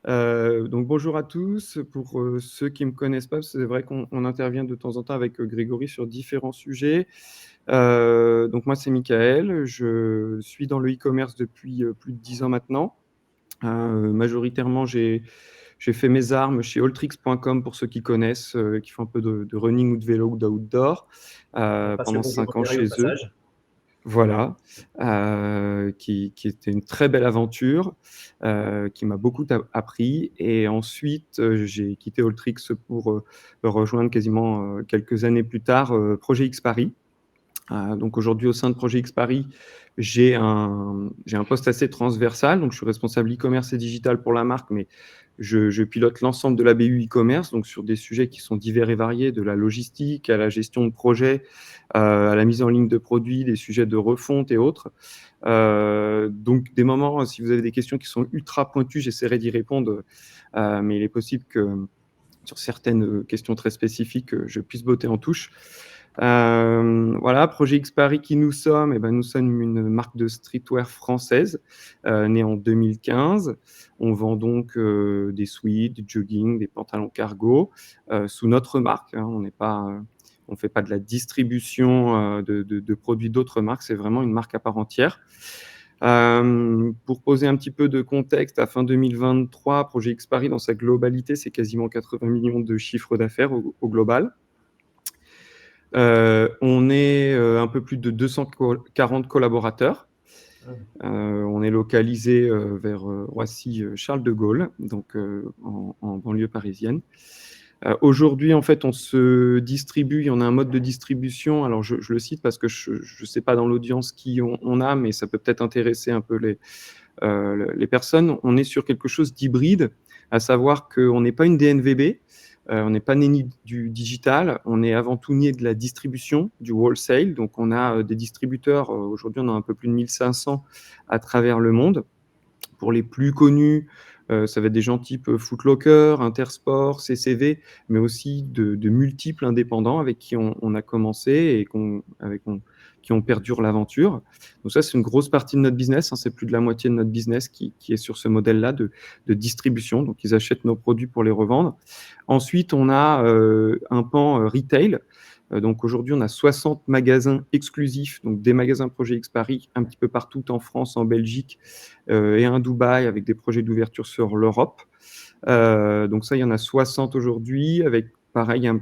Donc bonjour à tous. Pour, ceux qui me connaissent pas, c'est vrai qu'on intervient de temps en temps avec, Grégory sur différents sujets. Donc moi, c'est Michael, je suis dans le e-commerce depuis, plus de 10 ans maintenant. Majoritairement, j'ai fait mes armes chez alltricks.com pour ceux qui connaissent, qui font un peu de running ou de vélo ou d'outdoor, On passe le pendant bonjour 5 à ans Thierry au chez eux. passage. Voilà, qui était une très belle aventure, qui m'a beaucoup appris et ensuite, j'ai quitté Alltricks pour, rejoindre quasiment, quelques années plus tard, Projet X Paris. Donc aujourd'hui au sein de Projet X Paris, j'ai un poste assez transversal, donc je suis responsable e-commerce et digital pour la marque, mais je pilote l'ensemble de la BU e-commerce, donc sur des sujets qui sont divers et variés, de la logistique à la gestion de projet, à la mise en ligne de produits, des sujets de refonte et autres. Donc des moments, si vous avez des questions qui sont ultra pointues, j'essaierai d'y répondre, mais il est possible que sur certaines questions très spécifiques, je puisse botter en touche. Voilà, Projet X Paris, qui nous sommes? Eh ben, nous sommes une marque de streetwear française, née en 2015. On vend donc des sweats, du jogging, des pantalons cargo, sous notre marque, hein. On n'est pas, on fait pas de la distribution de produits d'autres marques, c'est vraiment une marque à part entière. Pour poser un petit peu de contexte, à fin 2023, Projet X Paris, dans sa globalité, c'est quasiment 80 millions de chiffre d'affaires au global. On est un peu plus de 240 collaborateurs. On est localisé vers Roissy, Charles de Gaulle, donc en banlieue parisienne. Aujourd'hui, en fait, on se distribue, on a un mode de distribution. Alors, je le cite parce que je ne sais pas dans l'audience qui on a, mais ça peut peut-être intéresser un peu les personnes. On est sur quelque chose d'hybride, à savoir qu'on n'est pas une DNVB, on n'est pas né ni du digital, on est avant tout né de la distribution, du wholesale. Donc, on a des distributeurs, aujourd'hui, on a un peu plus de 1500 à travers le monde. Pour les plus connus, ça va être des gens type Foot Locker, Intersport, CCV, mais aussi de multiples indépendants avec qui on a commencé et qui on perdure l'aventure. Donc ça, c'est une grosse partie de notre business, hein, c'est plus de la moitié de notre business qui est sur ce modèle-là de distribution. Donc ils achètent nos produits pour les revendre. Ensuite, on a un pan retail. Donc aujourd'hui, on a 60 magasins exclusifs, donc des magasins Projet X Paris, un petit peu partout en France, en Belgique, et un Dubaï avec des projets d'ouverture sur l'Europe. Donc ça, il y en a 60 aujourd'hui, avec pareil un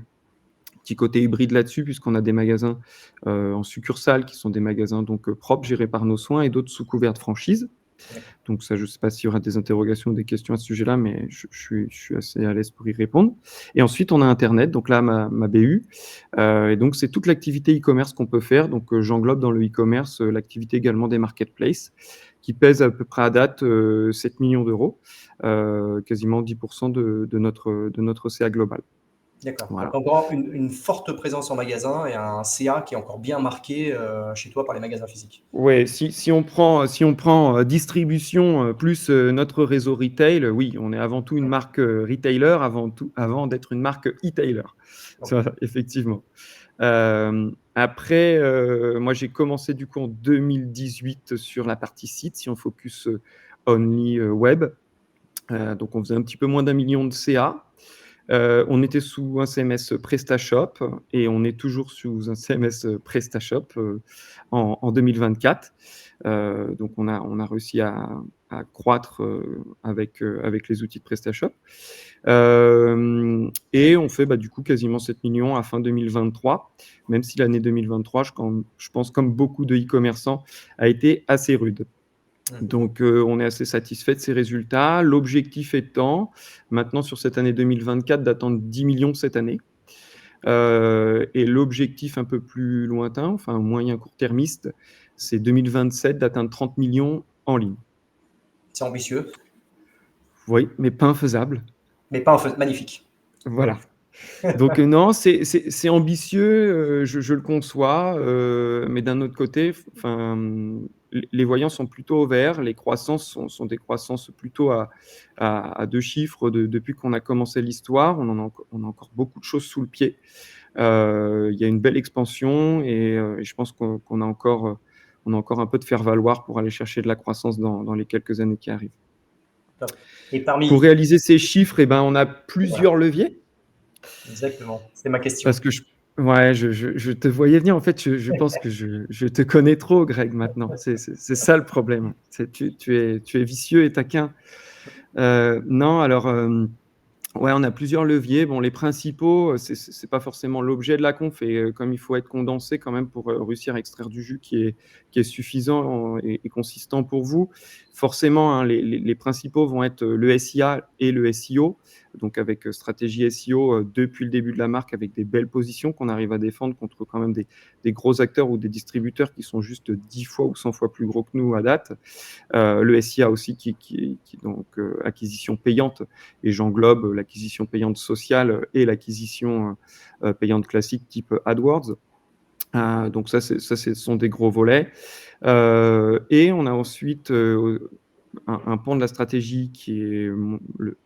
petit côté hybride là-dessus, puisqu'on a des magasins en succursale qui sont des magasins donc propres, gérés par nos soins, et d'autres sous couvert de franchise. D'accord. Donc ça, je ne sais pas s'il y aura des interrogations ou des questions à ce sujet-là, mais je suis assez à l'aise pour y répondre. Et ensuite, on a Internet, donc là, ma BU. Et donc, c'est toute l'activité e-commerce qu'on peut faire. Donc, j'englobe dans le e-commerce l'activité également des marketplaces, qui pèse à peu près à date 7 millions d'euros, quasiment 10% de notre CA global. D'accord. Donc Voilà. encore une forte présence en magasin et un CA qui est encore bien marqué chez toi par les magasins physiques. Ouais, si on prend distribution plus notre réseau retail, oui, on est avant tout une Ouais. marque retailer, avant d'être une marque e-tailer. Ok. Ça, effectivement. Après, moi, j'ai commencé du coup en 2018 sur la partie site, si on focus only web. Donc, on faisait un petit peu moins d'un million de CA. On était sous un CMS PrestaShop et on est toujours sous un CMS PrestaShop en 2024. Donc on a réussi à croître avec les outils de PrestaShop. Et on fait du coup quasiment 7 millions à fin 2023, même si l'année 2023, je pense comme beaucoup de e-commerçants, a été assez rude. Mhm. Donc, on est assez satisfait de ces résultats. L'objectif étant, maintenant sur cette année 2024, d'atteindre 10 millions cette année. Et l'objectif un peu plus lointain, enfin moyen court-termiste, c'est 2027 d'atteindre 30 millions en ligne. C'est ambitieux, Oui, mais pas infaisable. mais pas en fait magnifique. Voilà. Donc non, c'est ambitieux, je le conçois, mais d'un autre côté, enfin, les voyants sont plutôt au vert, les croissances sont des croissances plutôt à deux chiffres depuis qu'on a commencé l'histoire. On a encore beaucoup de choses sous le pied. Il y a une belle expansion et je pense qu'on a encore un peu de faire-valoir pour aller chercher de la croissance dans les quelques années qui arrivent. top. Et Pour parmi... réaliser ces chiffres, eh ben, on a Voilà, plusieurs leviers. exactement. C'est ma question. Parce que ouais, je te voyais venir. En fait, je pense que je te connais trop, Greg, maintenant. C'est ça le problème. Tu es vicieux et taquin. Non, alors, ouais, on a plusieurs leviers. Bon, les principaux, c'est pas forcément l'objet de la conf et comme il faut être condensé quand même pour réussir à extraire du jus qui est suffisant et consistant pour vous, forcément, hein, les principaux vont être le SIA et le SEO. Donc avec stratégie SEO depuis le début de la marque, avec des belles positions qu'on arrive à défendre contre quand même des gros acteurs ou des distributeurs qui sont juste 10 fois ou 100 fois plus gros que nous à date. Le SIA aussi qui donc acquisition payante, et j'englobe l'acquisition payante sociale et l'acquisition payante classique type AdWords. Donc ça, ce sont des gros volets. Et on a ensuite un pan de la stratégie qui est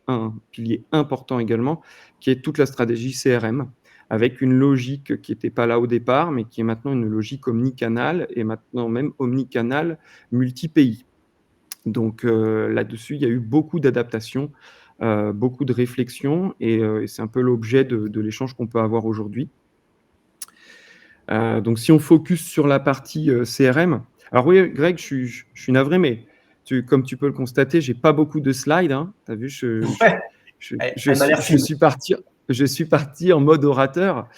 un pilier important également, qui est toute la stratégie CRM, avec une logique qui n'était pas là au départ, mais qui est maintenant une logique omnicanal, et maintenant même omnicanal multi-pays. Donc là-dessus, il y a eu beaucoup d'adaptations, beaucoup de réflexions, et c'est un peu l'objet de l'échange qu'on peut avoir aujourd'hui. Donc si on focus sur la partie CRM, alors oui, Greg, je suis navré, mais comme tu peux le constater, j'ai pas beaucoup de slides, hein. Tu as vu, Ouais, elle m'a l'air fine. je suis parti en mode orateur.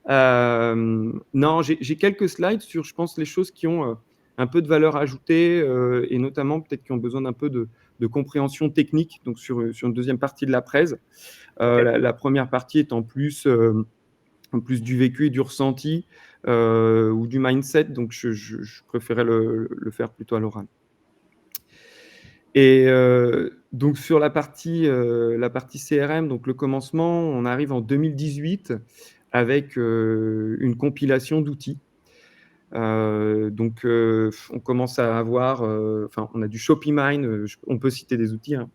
Non, j'ai quelques slides sur, je pense, les choses qui ont un peu de valeur ajoutée et notamment peut-être qui ont besoin d'un peu de compréhension technique, donc sur une deuxième partie de la presse. Ok. La première partie est en plus du vécu et du ressenti ou du mindset, donc je préférais le faire plutôt à l'oral. Et donc sur la partie CRM, donc le commencement, on arrive en 2018 avec une compilation d'outils. Donc on commence à avoir, enfin, on a du ShopeeMine, on peut citer des outils, hein.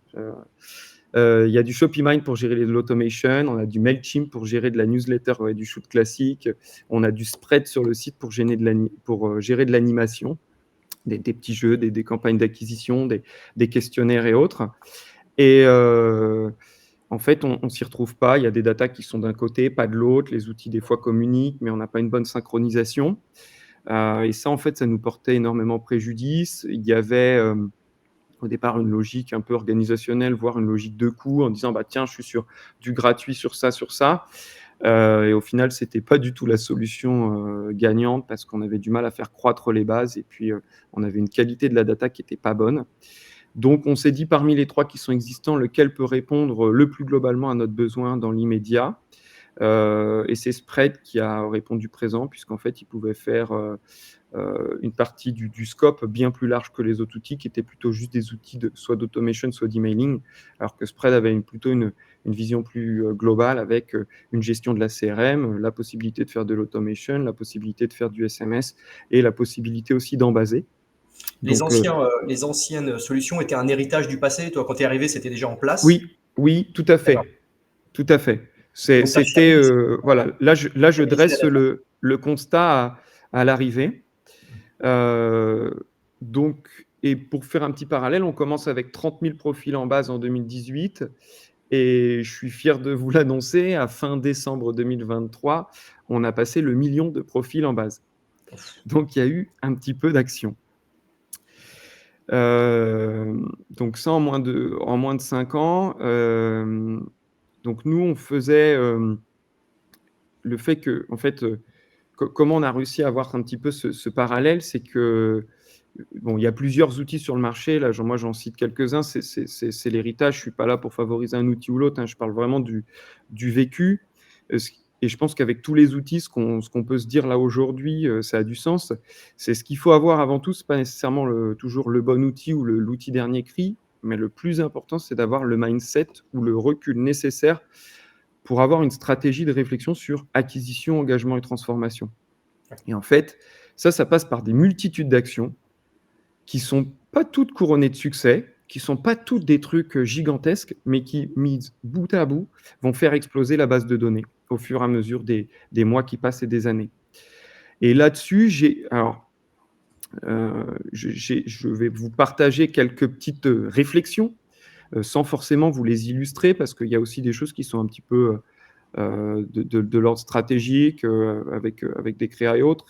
Il y a du ShopeeMine pour gérer l'automation, on a du Mailchimp pour gérer de la newsletter et du shoot classique, on a du Spread sur le site pour gérer de l'animation, des petits jeux, des campagnes d'acquisition, des questionnaires et autres. Et en fait, on s'y retrouve pas. Il y a des datas qui sont d'un côté, pas de l'autre. Les outils, des fois, communiquent, mais on n'a pas une bonne synchronisation. Et ça, en fait, ça nous portait énormément préjudice. Il y avait au départ une logique un peu organisationnelle, voire une logique de coût, en disant bah tiens, je suis sur du gratuit sur ça, sur ça. Et au final, c'était pas du tout la solution gagnante parce qu'on avait du mal à faire croître les bases et puis on avait une qualité de la data qui était pas bonne. Donc, on s'est dit parmi les 3 qui sont existants, lequel peut répondre le plus globalement à notre besoin dans l'immédiat. Et c'est Spread qui a répondu présent, puisqu'en fait, il pouvait faire une partie du scope bien plus large que les autres outils, qui étaient plutôt juste des outils soit d'automation, soit d'emailing, alors que Spread avait plutôt une vision plus globale avec une gestion de la CRM, la possibilité de faire de l'automation, la possibilité de faire du SMS et la possibilité aussi d'en baser. Les Donc, anciennes solutions étaient un héritage du passé. Toi, quand tu es arrivé, c'était déjà en place. oui, tout à D'accord. fait. Tout à fait. Donc, tu as C'était, voilà, là, je fiabilisé la dresse data. le constat à l'arrivée. Donc, et pour faire un petit parallèle, on commence avec 30 000 profils en base en 2018. Et je suis fier de vous l'annoncer, à fin décembre 2023, on a passé le 1 million de profils en base. Donc, il y a eu un petit peu d'action. Donc ça, en moins de 5 ans. Donc nous, on faisait le fait que, en fait, comment on a réussi à avoir un petit peu ce parallèle, c'est que, bon, il y a plusieurs outils sur le marché. Là, moi, j'en cite quelques-uns. C'est l'héritage. Je suis pas là pour favoriser un outil ou l'autre, hein. Je parle vraiment du vécu. Et je pense qu'avec tous les outils, ce qu'on peut se dire là aujourd'hui, ça a du sens. C'est ce qu'il faut avoir avant tout. C'est pas nécessairement toujours le bon outil ou l'outil dernier cri, mais le plus important, c'est d'avoir le mindset ou le recul nécessaire pour avoir une stratégie de réflexion sur acquisition, engagement et transformation. Et en fait, ça passe par des multitudes d'actions qui sont pas toutes couronnées de succès, qui sont pas toutes des trucs gigantesques, mais qui, mises bout à bout, vont faire exploser la base de données au fur et à mesure des mois qui passent et des années. Et là-dessus, je vais vous partager quelques petites réflexions sans forcément vous les illustrer, parce qu'il y a aussi des choses qui sont un petit peu de l'ordre stratégique, avec des créas et autres.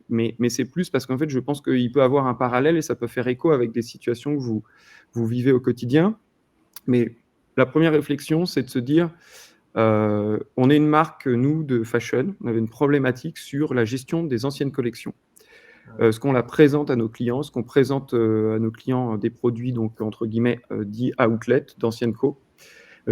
Mais c'est plus parce qu'en fait, je pense qu'il peut avoir un parallèle et ça peut faire écho avec des situations que vous vivez au quotidien. Mais la première réflexion, c'est de se dire, on est une marque, nous, de fashion. On avait une problématique sur la gestion des anciennes collections. Ce qu'on la présente à nos clients, ce qu'on présente à nos clients des produits, donc entre guillemets, dits outlet, d'anciennes co.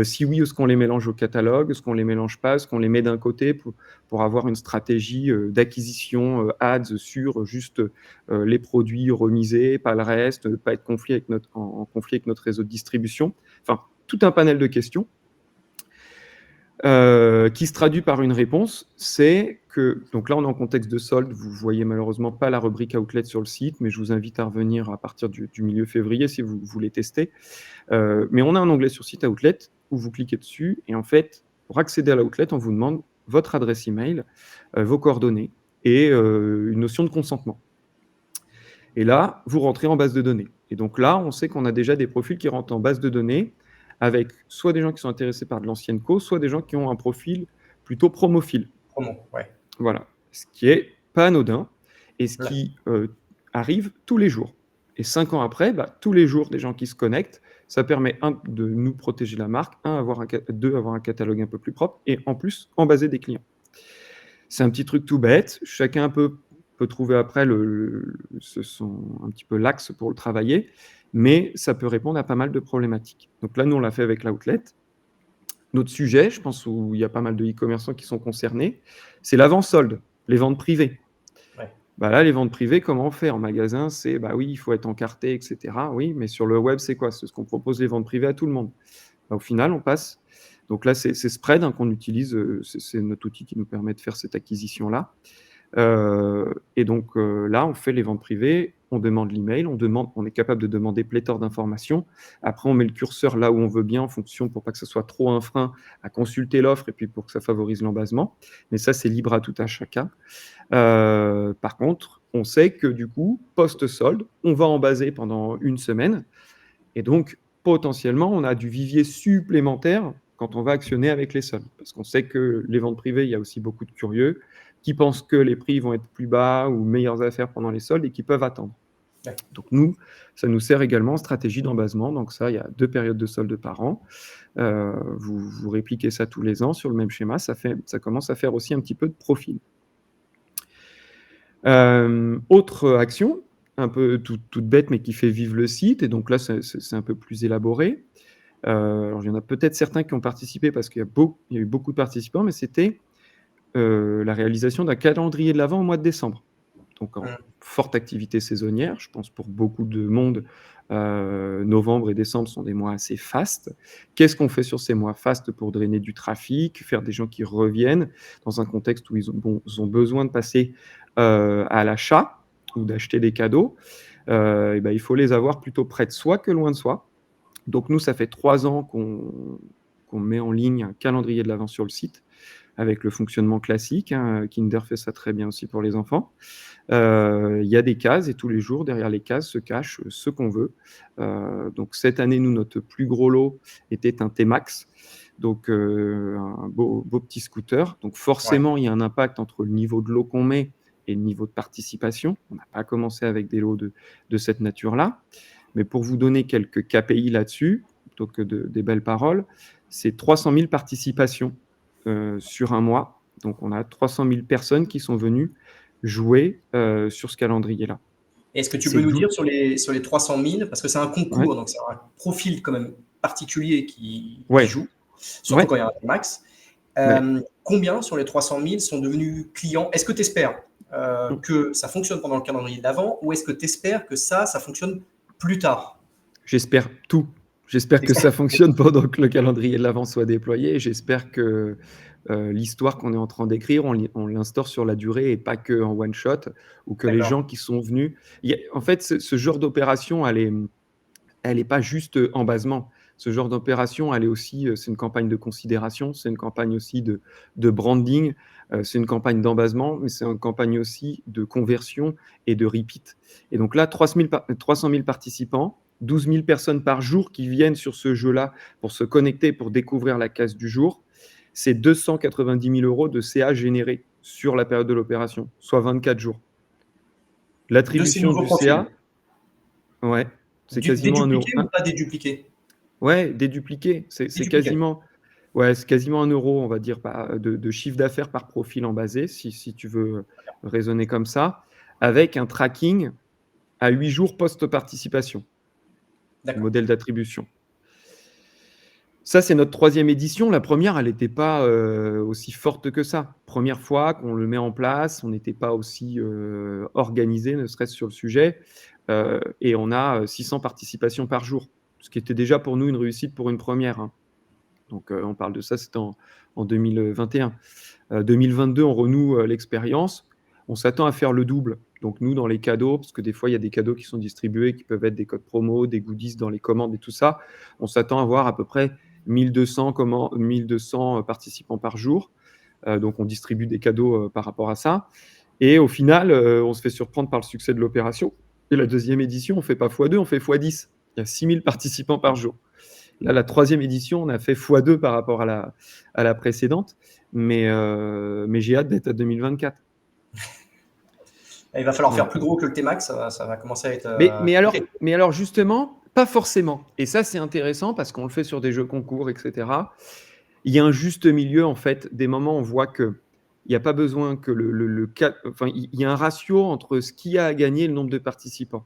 Si oui, est-ce qu'on les mélange au catalogue? Est-ce qu'on les mélange pas? Est-ce qu'on les met d'un côté pour avoir une stratégie d'acquisition ads sur juste les produits remisés, pas le reste, pas être en conflit avec notre réseau de distribution? Enfin, tout un panel de questions qui se traduit par une réponse, c'est que, donc là on est en contexte de solde, vous voyez malheureusement pas la rubrique outlet sur le site, mais je vous invite à revenir à partir du milieu février si vous voulez tester. Mais on a un onglet sur site outlet où vous cliquez dessus et en fait, pour accéder à l'outlet, on vous demande votre adresse email, vos coordonnées et une notion de consentement. Et là, vous rentrez en base de données. Et donc là, on sait qu'on a déjà des profils qui rentrent en base de données avec soit des gens qui sont intéressés par de l'ancienne co, soit des gens qui ont un profil plutôt promophile. Promo, ouais. Voilà, ce qui est pas anodin et ce Ouais. qui arrive tous les jours. Et 5 ans après, tous les jours, des gens qui se connectent, ça permet, de nous protéger la marque, avoir un catalogue un peu plus propre et en plus, en baser des clients. C'est un petit truc tout bête, chacun peut trouver après un petit peu l'axe pour le travailler, mais ça peut répondre à pas mal de problématiques. Donc là, nous, on l'a fait avec l'outlet. Notre sujet, je pense, où il y a pas mal de e-commerçants qui sont concernés, c'est l'avant-solde, les ventes privées. Ouais. Là, les ventes privées, comment on fait? En magasin, c'est, oui, il faut être encarté, etc. Oui, mais sur le web, c'est quoi? C'est ce qu'on propose les ventes privées à tout le monde. Au final, on passe. Donc là, c'est Spread qu'on utilise. C'est notre outil qui nous permet de faire cette acquisition-là. Et donc là, on fait les ventes privées, on demande l'email, on est capable de demander pléthore d'informations. Après, on met le curseur là où on veut bien en fonction pour pas que ce soit trop un frein à consulter l'offre et puis pour que ça favorise l'embasement. Mais ça, c'est libre à tout à chacun. Par contre, on sait que du coup, post-solde, on va embaser pendant une semaine. Et donc, potentiellement, on a du vivier supplémentaire quand on va actionner avec les soldes. Parce qu'on sait que les ventes privées, il y a aussi beaucoup de curieux qui pensent que les prix vont être plus bas ou meilleures affaires pendant les soldes et qui peuvent attendre. Ouais. Donc nous, ça nous sert également en stratégie d'embasement. Donc ça, il y a 2 périodes de soldes par an. Vous répliquez ça tous les ans sur le même schéma. Ça commence à faire aussi un petit peu de profil. Autre action, un peu toute bête, mais qui fait vivre le site. Et donc là, c'est un peu plus élaboré. Alors, il y en a peut-être certains qui ont participé parce qu'il y a eu beaucoup de participants, mais c'était la réalisation d'un calendrier de l'Avent au mois de décembre. Donc, en forte activité saisonnière, je pense pour beaucoup de monde, novembre et décembre sont des mois assez fastes. Qu'est-ce qu'on fait sur ces mois fastes pour drainer du trafic, faire des gens qui reviennent dans un contexte où ils ont besoin de passer à l'achat ou d'acheter des cadeaux? Il faut les avoir plutôt près de soi que loin de soi. Donc nous, ça fait 3 ans qu'on met en ligne un calendrier de l'Avent sur le site avec le fonctionnement classique, hein. Kinder fait ça très bien aussi pour les enfants. Il y a des cases et tous les jours, derrière les cases, se cache ce qu'on veut. Donc cette année, nous, notre plus gros lot était un T-Max, donc un beau petit scooter. Donc forcément, il y a un impact entre le niveau de lot qu'on met et le niveau de participation. On n'a pas commencé avec des lots de cette nature-là. Mais pour vous donner quelques KPI là-dessus, plutôt que des belles paroles, c'est 300 000 participations sur un mois. Donc, on a 300 000 personnes qui sont venues jouer sur ce calendrier-là. Est-ce que tu peux nous dire sur les 300 000, parce que c'est un concours, Ouais. donc c'est un profil quand même particulier qui Ouais. joue, surtout Ouais. quand il y a un max. Combien sur les 300 000 sont devenus clients? Est-ce que tu espères que ça fonctionne pendant le calendrier de l'Avent ou est-ce que tu espères que ça fonctionne plus tard? J'espère tout. J'espère que ça fonctionne pendant que le calendrier de l'Avent soit déployé. J'espère que l'histoire qu'on est en train d'écrire, on l'instaure sur la durée et pas qu'en one shot, ou que les gens qui sont venus... En fait, ce genre d'opération, elle est pas juste embasement. Ce genre d'opération, elle est aussi, c'est une campagne de considération, c'est une campagne aussi de branding, c'est une campagne d'embasement, mais c'est une campagne aussi de conversion et de repeat. Et donc là, 300 000 participants, 12 000 personnes par jour qui viennent sur ce jeu-là pour se connecter, pour découvrir la case du jour. C'est 290 000 € de CA générés sur la période de l'opération, soit 24 jours. De ces L'attribution nouveaux du profils. CA, ouais, c'est quasiment 1 €. Dédupliqués ou pas dédupliqués? Ouais, dédupliqué. C'est Dédupliqués. quasiment 1 €, on va dire, de chiffre d'affaires par profil en basé, si tu veux raisonner comme ça, avec un tracking à 8 jours post-participation, D'accord. modèle d'attribution. Ça, c'est notre 3e édition. La première, elle n'était pas aussi forte que ça. Première fois qu'on le met en place, on n'était pas aussi organisé, ne serait-ce sur le sujet, et on a 600 participations par jour, ce qui était déjà pour nous une réussite pour une première, hein. Donc, on parle de ça, c'était en 2021. 2022, on renoue l'expérience. On s'attend à faire le double. Donc nous, dans les cadeaux, parce que des fois, il y a des cadeaux qui sont distribués, qui peuvent être des codes promo, des goodies dans les commandes et tout ça. On s'attend à avoir à peu près 1200 participants par jour. Donc on distribue des cadeaux par rapport à ça. Et au final, on se fait surprendre par le succès de l'opération. Et la 2e édition, on ne fait pas x2, on fait x10. Il y a 6000 participants par jour. Là, la 3e édition, on a fait x2 par rapport à la précédente, mais j'ai hâte d'être à 2024. Il va falloir faire plus gros que le T-Max, ça va commencer à être. Mais alors justement, pas forcément. Et ça, c'est intéressant parce qu'on le fait sur des jeux concours, etc. Il y a un juste milieu, en fait. Des moments, on voit qu'il n'y a pas besoin que il y a un ratio entre ce qu'il y a à gagner et le nombre de participants.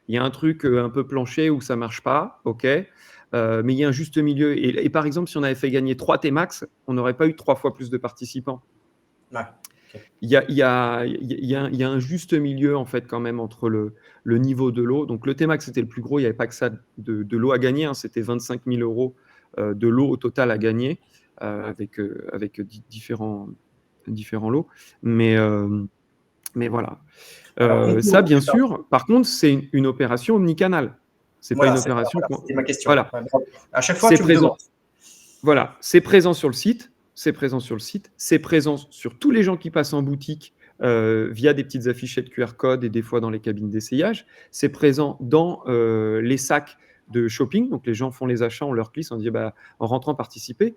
Il y a un truc un peu plancher où ça ne marche pas, ok, mais il y a un juste milieu. Et par exemple, si on avait fait gagner 3 T-Max, on n'aurait pas eu 3 fois plus de participants. Ouais. Il y a un juste milieu, en fait, quand même, entre le niveau de lot. Donc, le T-Max, c'était le plus gros. Il n'y avait pas que ça de lot à gagner, hein. C'était 25 000 € de lot au total à gagner, avec différents lots. Mais voilà. Ça, bien sûr, par contre, c'est une opération omnicanal. C'est pas une opération. C'était ma question. Voilà. À chaque fois, tu me demandes. Voilà, c'est présent sur le site. C'est présent sur tous les gens qui passent en boutique via des petites affichettes QR code et des fois dans les cabines d'essayage. C'est présent dans les sacs de shopping. Donc, les gens font les achats, on leur glisse, on dit en rentrant, participer.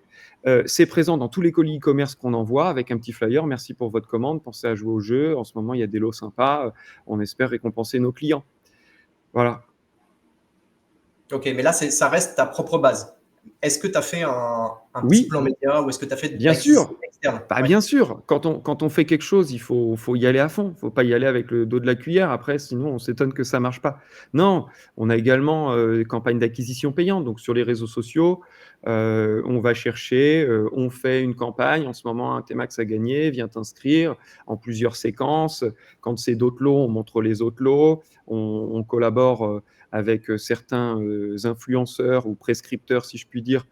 C'est présent dans tous les colis e-commerce qu'on envoie avec un petit flyer. Merci pour votre commande. Pensez à jouer au jeu. En ce moment, il y a des lots sympas. On espère récompenser nos clients. Voilà. Ok, mais là, ça reste ta propre base. Est-ce que tu as fait un Oui. petit plan média ou est-ce que tu as fait de Bien sûr. externe? Bien sûr, quand on fait quelque chose, il faut y aller à fond. Il ne faut pas y aller avec le dos de la cuillère. Après, sinon, on s'étonne que ça ne marche pas. Non, on a également des campagnes d'acquisition payantes. Donc, sur les réseaux sociaux, on va chercher, on fait une campagne. En ce moment, un T-Max a gagné, viens t'inscrire en plusieurs séquences. Quand c'est d'autres lots, on montre les autres lots. On collabore avec certains influenceurs ou prescripteurs, si je puis dire,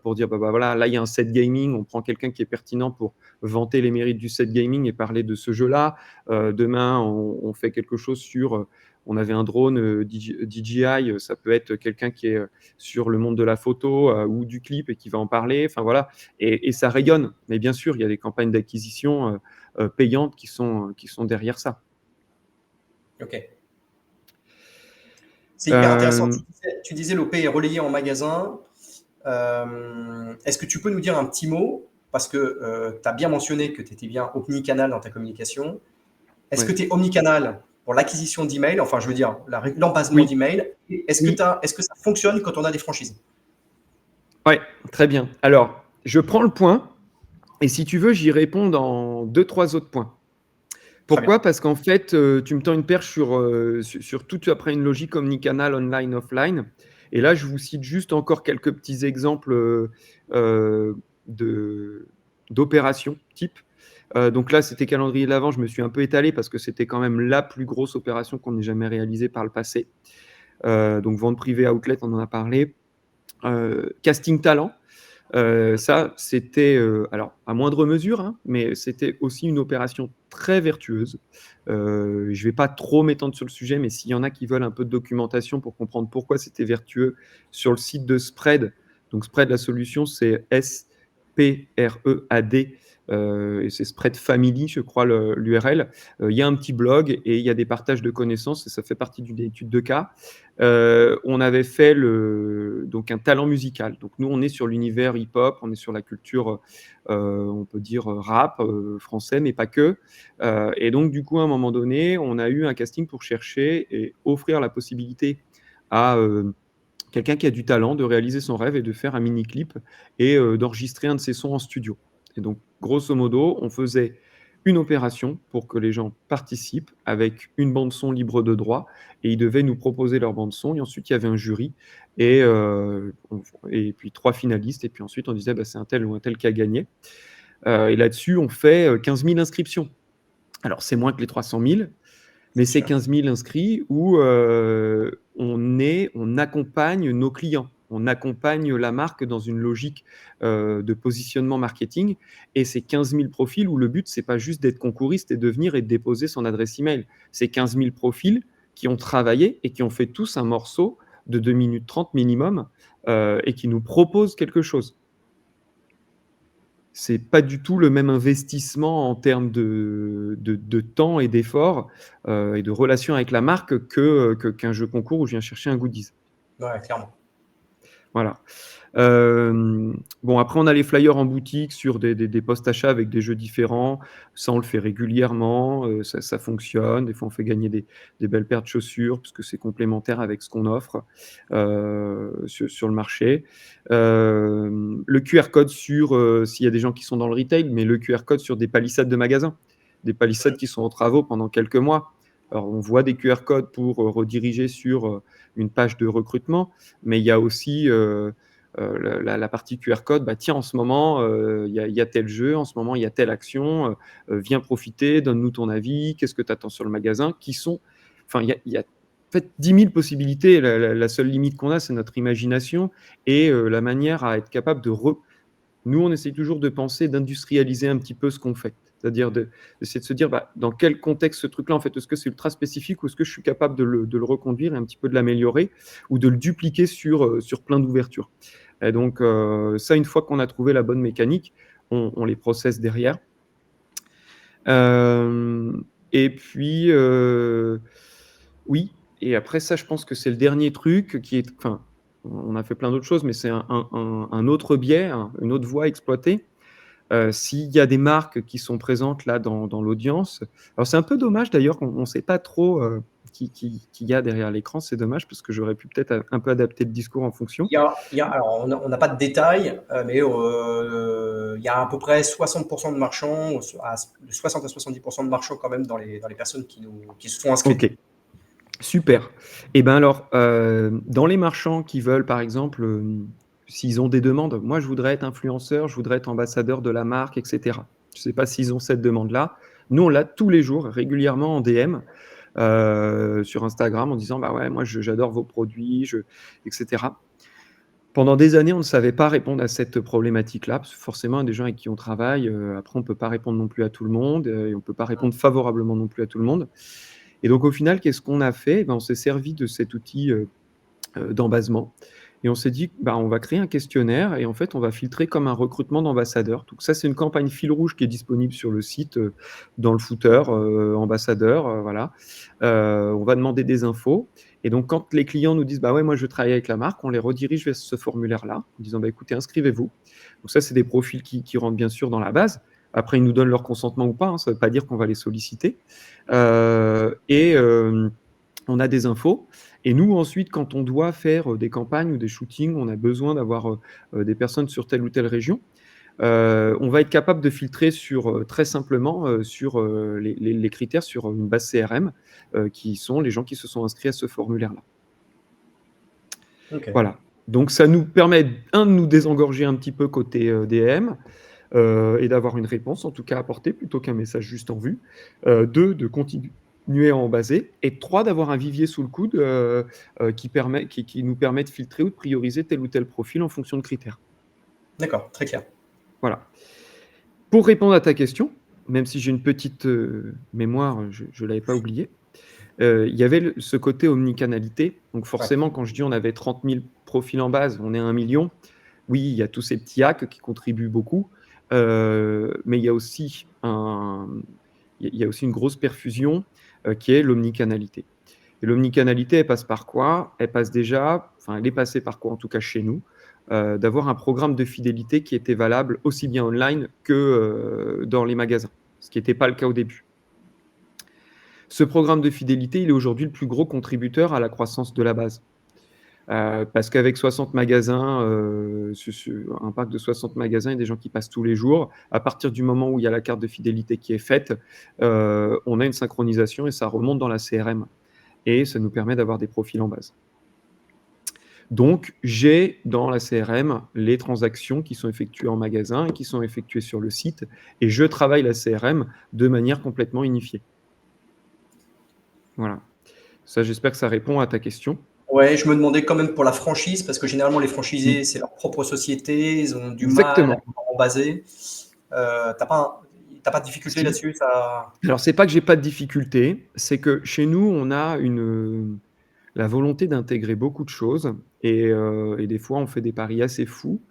pour dire voilà, là il y a un set gaming, on prend quelqu'un qui est pertinent pour vanter les mérites du set gaming et parler de ce jeu-là. Demain, on fait quelque chose sur, on avait un drone DJI, ça peut être quelqu'un qui est sur le monde de la photo ou du clip et qui va en parler. Enfin voilà, et ça rayonne. Mais bien sûr, il y a des campagnes d'acquisition payantes qui sont derrière ça. Ok. C'est hyper intéressant. Tu disais l'OP est relayé en magasin. Est-ce que tu peux nous dire un petit mot? Parce que tu as bien mentionné que tu étais bien omnicanal dans ta communication. Est-ce que tu es omnicanal pour l'acquisition d'emails? Enfin, je veux dire, l'embassement d'emails. Est-ce que ça fonctionne quand on a des franchises? Oui, très bien. Alors, je prends le point et si tu veux, j'y réponds dans 2-3 autres points. Pourquoi? Parce qu'en fait, tu me tends une perche sur toute après une logique omnicanal, online, offline. Et là, je vous cite juste encore quelques petits exemples d'opérations type. Donc là, c'était calendrier de l'Avent. Je me suis un peu étalé parce que c'était quand même la plus grosse opération qu'on ait jamais réalisée par le passé. Donc vente privée, outlet, on en a parlé. Casting talent. Ça, c'était, alors à moindre mesure, hein, mais c'était aussi une opération très vertueuse. Je ne vais pas trop m'étendre sur le sujet, mais s'il y en a qui veulent un peu de documentation pour comprendre pourquoi c'était vertueux, sur le site de Spread. Donc Spread, la solution, c'est SPREAD, et c'est Spread Family, je crois, l'URL. Il y a un petit blog et il y a des partages de connaissances et ça fait partie d'une étude de cas. On avait fait donc un talent musical. Donc nous, on est sur l'univers hip-hop, on est sur la culture, on peut dire rap français, mais pas que. Et donc du coup, à un moment donné, on a eu un casting pour chercher et offrir la possibilité à quelqu'un qui a du talent de réaliser son rêve et de faire un mini-clip et d'enregistrer un de ses sons en studio. Et donc, grosso modo, on faisait une opération pour que les gens participent avec une bande son libre de droit et ils devaient nous proposer leur bande son et ensuite il y avait un jury et, et puis 3 finalistes et puis ensuite on disait bah, c'est un tel ou un tel qui a gagné. Et là-dessus, on fait 15 000 inscriptions. Alors, c'est moins que les 300 000, mais c'est 15 000 inscrits où on accompagne nos clients. On accompagne la marque dans une logique de positionnement marketing. Et c'est 15 000 profils où le but, c'est pas juste d'être concouriste et de venir et de déposer son adresse email. C'est 15 000 profils qui ont travaillé et qui ont fait tous un morceau de 2 minutes 30 minimum et qui nous proposent quelque chose. C'est pas du tout le même investissement en termes de temps et d'effort et de relation avec la marque qu'un jeu concours où je viens chercher un goodies. Ouais, clairement. Voilà. Bon, après, on a les flyers en boutique sur des postes achats avec des jeux différents. Ça, on le fait régulièrement. Ça fonctionne. Des fois, on fait gagner des belles paires de chaussures puisque c'est complémentaire avec ce qu'on offre sur le marché. Le QR code s'il y a des gens qui sont dans le retail, mais le QR code sur des palissades de magasins. Des palissades qui sont en travaux pendant quelques mois. Alors, on voit des QR codes pour rediriger sur une page de recrutement, mais il y a aussi la partie QR code. Bah, tiens, en ce moment, il y a tel jeu, en ce moment, il y a telle action, viens profiter, donne-nous ton avis, qu'est-ce que tu attends sur le magasin, enfin, il y a en fait 10 000 possibilités. La seule limite qu'on a, c'est notre imagination et la manière à être capable Nous, on essaie toujours de penser, d'industrialiser un petit peu ce qu'on fait. C'est-à-dire d'essayer de se dire, bah, dans quel contexte ce truc-là, en fait, est-ce que c'est ultra spécifique ou est-ce que je suis capable de le reconduire et un petit peu de l'améliorer ou de le dupliquer sur plein d'ouvertures. Et donc, ça, une fois qu'on a trouvé la bonne mécanique, on les processe derrière. Et puis, oui, et après ça, je pense que c'est le dernier truc qui est... Enfin, on a fait plein d'autres choses, mais c'est un autre biais, une autre voie exploitée. S'il y a des marques qui sont présentes là dans l'audience, alors c'est un peu dommage d'ailleurs qu'on ne sait pas trop qui y a derrière l'écran, c'est dommage parce que j'aurais pu peut-être un peu adapter le discours en fonction. Alors, on n'a pas de détails, mais il y a à peu près 60% de marchands, de 60 à 70% de marchands quand même dans les personnes qui se sont inscrites. Ok, super. Et bien alors, dans les marchands qui veulent par exemple, s'ils ont des demandes, moi je voudrais être influenceur, je voudrais être ambassadeur de la marque, etc. Je ne sais pas s'ils ont cette demande-là. Nous, on l'a tous les jours, régulièrement en DM. Sur Instagram en disant bah ouais, moi j'adore vos produits, etc. Pendant des années, on ne savait pas répondre à cette problématique-là, parce que forcément, des gens avec qui on travaille, après, on ne peut pas répondre non plus à tout le monde, et on ne peut pas répondre favorablement non plus à tout le monde. Et donc, au final, qu'est-ce qu'on a fait? Ben, on s'est servi de cet outil d'embasement. Et on s'est dit, bah, on va créer un questionnaire et en fait, on va filtrer comme un recrutement d'ambassadeurs. Donc ça, c'est une campagne fil rouge qui est disponible sur le site, dans le footer, ambassadeur, voilà. On va demander des infos. Et donc, quand les clients nous disent, bah ouais, moi, je veux travailler avec la marque, on les redirige vers ce formulaire-là, en disant, bah écoutez, inscrivez-vous. Donc ça, c'est des profils qui rentrent bien sûr dans la base. Après, ils nous donnent leur consentement ou pas, hein, ça ne veut pas dire qu'on va les solliciter. On a des infos. Et nous, ensuite, quand on doit faire des campagnes ou des shootings, on a besoin d'avoir des personnes sur telle ou telle région. On va être capable de filtrer très simplement sur les critères sur une base CRM qui sont les gens qui se sont inscrits à ce formulaire-là. Okay. Voilà. Donc, ça nous permet, de nous désengorger un petit peu côté DM et d'avoir une réponse, en tout cas apportée, plutôt qu'un message juste en vue. 2, de continuer à en baser. Et 3, d'avoir un vivier sous le coude qui nous permet de filtrer ou de prioriser tel ou tel profil en fonction de critères. D'accord, très clair. Voilà. Pour répondre à ta question, même si j'ai une petite mémoire, je ne l'avais pas oublié, il y avait ce côté omnicanalité. Donc forcément, quand je dis on avait 30 000 profils en base, on est à 1 million. Oui, il y a tous ces petits hacks qui contribuent beaucoup. mais il y a aussi une grosse perfusion qui est l'omnicanalité. Et l'omnicanalité, elle passe par quoi? Elle passe déjà, enfin, elle est passée par quoi, en tout cas chez nous, d'avoir un programme de fidélité qui était valable aussi bien online que dans les magasins, ce qui n'était pas le cas au début. Ce programme de fidélité, il est aujourd'hui le plus gros contributeur à la croissance de la base. Parce qu'avec 60 magasins, un parc de 60 magasins et des gens qui passent tous les jours, à partir du moment où il y a la carte de fidélité qui est faite, on a une synchronisation et ça remonte dans la CRM. Et ça nous permet d'avoir des profils en base. Donc, j'ai dans la CRM les transactions qui sont effectuées en magasin et qui sont effectuées sur le site, et je travaille la CRM de manière complètement unifiée. Voilà. Ça, j'espère que ça répond à ta question. Ouais, je me demandais quand même pour la franchise, parce que généralement, les franchisés, c'est leur propre société, ils ont du mal à Exactement. en baser. T'as pas de difficulté Si. là-dessus, ça... Alors, c'est pas que j'ai pas de difficulté, c'est que chez nous, on a la volonté d'intégrer beaucoup de choses et des fois, on fait des paris assez fous.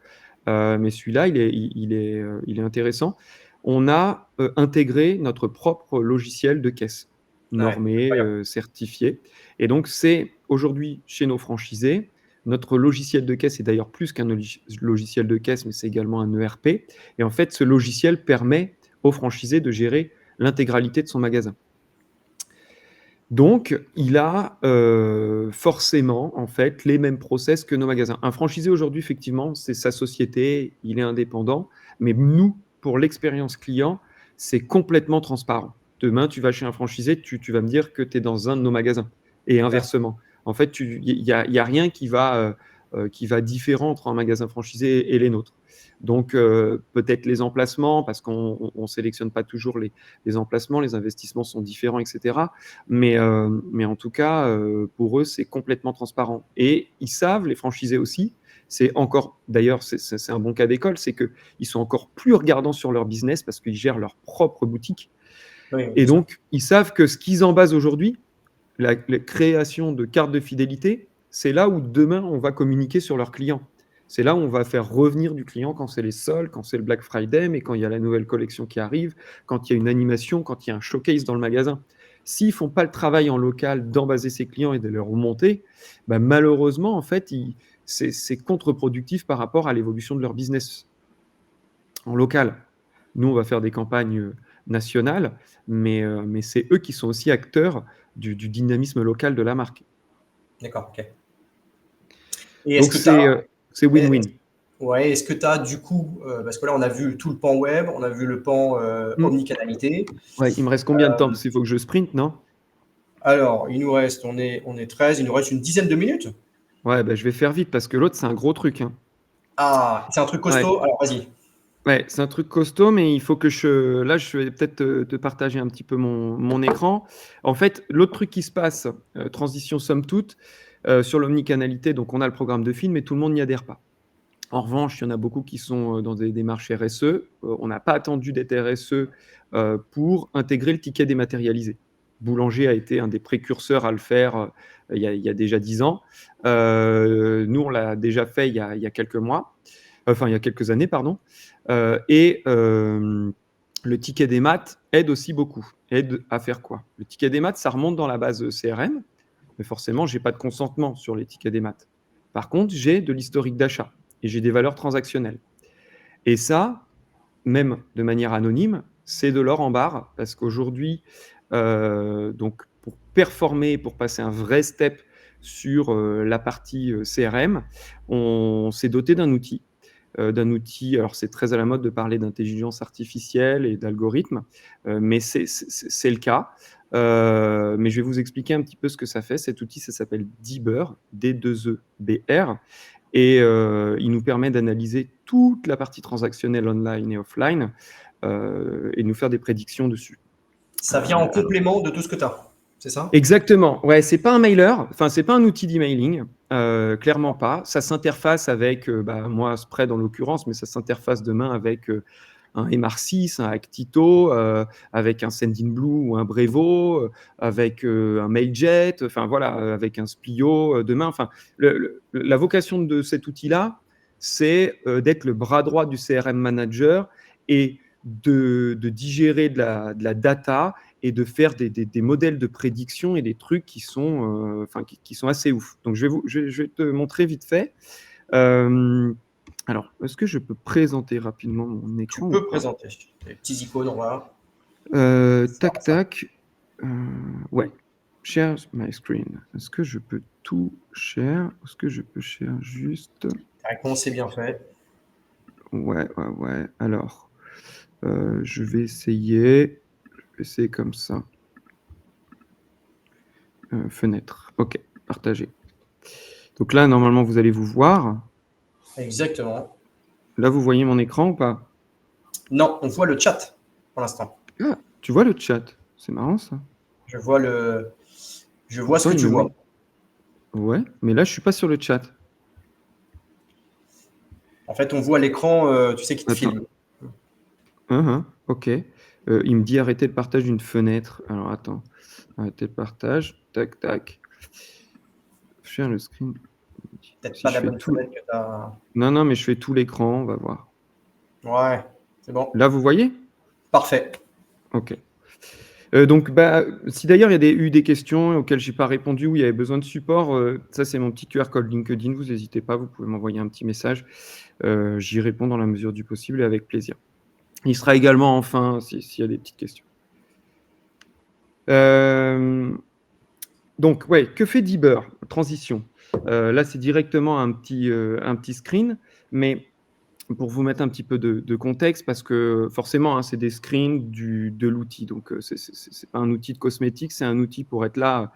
Mais celui-là, il est intéressant. On a intégré notre propre logiciel de caisse, Ouais, normé, incroyable. certifié. Et donc, c'est aujourd'hui chez nos franchisés, notre logiciel de caisse est d'ailleurs plus qu'un logiciel de caisse, mais c'est également un ERP. Et en fait, ce logiciel permet aux franchisés de gérer l'intégralité de son magasin. Donc, il a forcément, en fait, les mêmes process que nos magasins. Un franchisé aujourd'hui, effectivement, c'est sa société, il est indépendant, mais nous, pour l'expérience client, c'est complètement transparent. Demain, tu vas chez un franchisé, tu vas me dire que tu es dans un de nos magasins et inversement. En fait, il y a rien qui va différent entre un magasin franchisé et les nôtres. Donc, peut-être les emplacements, parce qu'on sélectionne pas toujours les emplacements, les investissements sont différents, etc. Mais en tout cas, pour eux, c'est complètement transparent. Et ils savent, les franchisés aussi, d'ailleurs, c'est un bon cas d'école, c'est qu'ils sont encore plus regardants sur leur business parce qu'ils gèrent leur propre boutique. Oui, Et bien sûr. donc, ils savent que ce qu'ils en basent aujourd'hui, la création de cartes de fidélité, c'est là où demain, on va communiquer sur leurs clients. C'est là où on va faire revenir du client quand c'est les soldes, quand c'est le Black Friday, mais quand il y a la nouvelle collection qui arrive, quand il y a une animation, quand il y a un showcase dans le magasin. S'ils ne font pas le travail en local d'embaser ses clients et de les remonter, bah malheureusement, en fait, c'est contre-productif par rapport à l'évolution de leur business en local. Nous, on va faire des campagnes nationales, mais c'est eux qui sont aussi acteurs du dynamisme local de la marque. D'accord, ok. Et est-ce Donc, que tu as... c'est win-win. Ouais, est-ce que tu as du coup, parce que là on a vu tout le pan web, on a vu le pan omnicanalité. Ouais, il me reste combien de temps? Parce qu'il faut que je sprint, non? Alors, il nous reste, on est 13, il nous reste une dizaine de minutes. Ouais, bah, je vais faire vite parce que l'autre, c'est un gros truc, hein. Ah, c'est un truc Ouais. costaud, alors vas-y. Ouais, c'est un truc costaud, mais il faut que là, je vais peut-être te partager un petit peu mon écran. En fait, l'autre truc qui se passe, transition somme toute, sur l'omnicanalité, donc on a le programme de film, mais tout le monde n'y adhère pas. En revanche, il y en a beaucoup qui sont dans des démarches RSE. On n'a pas attendu d'être RSE pour intégrer le ticket dématérialisé. Boulanger a été un des précurseurs à le faire il y a déjà 10 ans. Nous, on l'a déjà fait il y a quelques mois, enfin il y a quelques années, pardon. Et le ticket des maths aide aussi beaucoup. Aide à faire quoi? Le ticket des maths, ça remonte dans la base CRM, mais forcément, je n'ai pas de consentement sur les tickets des maths. Par contre, j'ai de l'historique d'achat et j'ai des valeurs transactionnelles. Et ça, même de manière anonyme, c'est de l'or en barre parce qu'aujourd'hui, donc pour performer, pour passer un vrai step sur la partie CRM, on s'est doté d'un outil. Alors c'est très à la mode de parler d'intelligence artificielle et d'algorithmes, mais c'est le cas. Mais je vais vous expliquer un petit peu ce que ça fait. Cet outil, ça s'appelle Debr, D2EBR, et il nous permet d'analyser toute la partie transactionnelle online et offline et de nous faire des prédictions dessus. Ça vient en complément de tout ce que tu as, c'est ça? Exactement. Ouais, c'est pas un mailer, enfin c'est pas un outil d'emailing, clairement pas. Ça s'interface avec, moi Spread en l'occurrence, mais ça s'interface demain avec un MR6, un Actito, avec un Sendinblue ou un Brevo, avec un Mailjet, enfin voilà, avec un Splio demain. Enfin, la vocation de cet outil-là, c'est d'être le bras droit du CRM manager et de digérer de la data et de faire des modèles de prédiction et des trucs qui sont assez ouf. Donc, je vais te montrer vite fait. Alors, est-ce que je peux présenter rapidement mon Tu écran ou peux pas? présenter les petits icônes, on va. Tac. Ouais. Share my screen. Est-ce que je peux tout share? Est-ce que je peux share juste? Ta réponse, c'est bien fait. Ouais. Alors, je vais essayer. Comme ça. Fenêtre. OK, partager. Donc là, normalement, vous allez vous voir. Exactement. Là, vous voyez mon écran ou pas? Non, on voit le chat pour l'instant. Ah, tu vois le chat? C'est marrant ça. Je vois ce Pourtant, que tu vois. Ouais, mais là, je suis pas sur le chat. En fait, on voit l'écran, tu sais, qui te Attends. filme. OK. Il me dit arrêter le partage d'une fenêtre. Alors, attends. Arrêter le partage. Tac. Share le screen. Peut-être Si pas je la fais bonne tout. fenêtre que tu as. Non, mais je fais tout l'écran, on va voir. Ouais, c'est bon. Là, vous voyez? Parfait. OK. Donc, si d'ailleurs il y a eu des questions auxquelles j'ai pas répondu ou il y avait besoin de support, ça c'est mon petit QR code LinkedIn, vous n'hésitez pas, vous pouvez m'envoyer un petit message. J'y réponds dans la mesure du possible et avec plaisir. Il sera également en fin s'il y a des petites questions. Donc, ouais, que fait Deeber? Transition. Là, c'est directement un petit screen, mais pour vous mettre un petit peu de contexte, parce que forcément, c'est des screens de l'outil. Donc, c'est pas un outil de cosmétique, c'est un outil pour être là,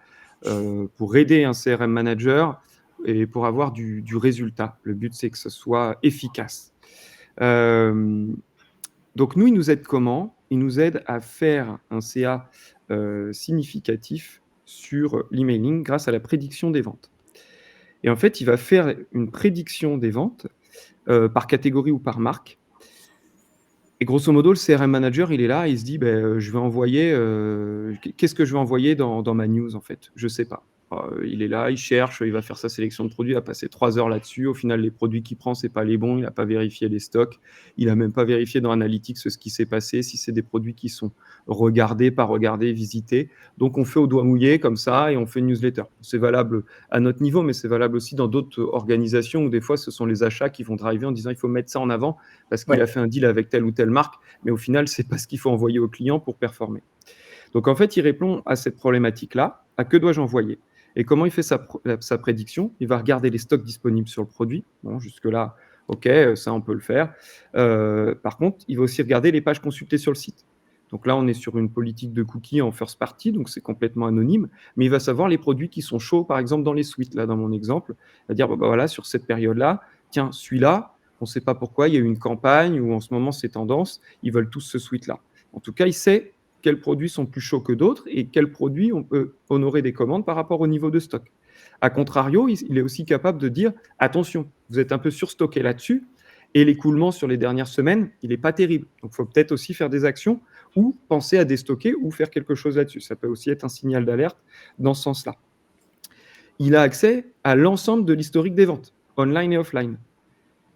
pour aider un CRM manager et pour avoir du résultat. Le but, c'est que ce soit efficace. Donc, nous, il nous aide comment? Il nous aide à faire un CA significatif sur l'emailing grâce à la prédiction des ventes. Et en fait, il va faire une prédiction des ventes par catégorie ou par marque. Et grosso modo, le CRM manager, il est là, il se dit, je vais envoyer, qu'est-ce que je vais envoyer dans ma news, en fait? Je sais pas. Il est là, il cherche, il va faire sa sélection de produits, il va passer 3 heures là-dessus. Au final, les produits qu'il prend, c'est pas les bons, il n'a pas vérifié les stocks, il a même pas vérifié dans Analytics ce qui s'est passé, si c'est des produits qui sont regardés, pas regardés, visités. Donc, on fait au doigt mouillé comme ça et on fait une newsletter. C'est valable à notre niveau, mais c'est valable aussi dans d'autres organisations où des fois, ce sont les achats qui vont driver en disant, il faut mettre ça en avant parce qu'il a fait un deal avec telle ou telle marque, mais au final, c'est pas ce qu'il faut envoyer au client pour performer. Donc, en fait, il répond à cette problématique-là. À que dois-je envoyer? Et comment il fait sa prédiction? Il va regarder les stocks disponibles sur le produit. Bon, jusque-là, OK, ça, on peut le faire. Par contre, il va aussi regarder les pages consultées sur le site. Donc là, on est sur une politique de cookies en first party, donc c'est complètement anonyme, mais il va savoir les produits qui sont chauds, par exemple, dans les suites, là, dans mon exemple. Il va dire, voilà, sur cette période-là, tiens, celui-là, on ne sait pas pourquoi, il y a eu une campagne ou en ce moment, c'est tendance, ils veulent tous ce suite-là. En tout cas, il sait quels produits sont plus chauds que d'autres et quels produits on peut honorer des commandes par rapport au niveau de stock. A contrario, il est aussi capable de dire, attention, vous êtes un peu surstocké là-dessus et l'écoulement sur les dernières semaines, il n'est pas terrible. Donc, il faut peut-être aussi faire des actions ou penser à déstocker ou faire quelque chose là-dessus. Ça peut aussi être un signal d'alerte dans ce sens-là. Il a accès à l'ensemble de l'historique des ventes, online et offline.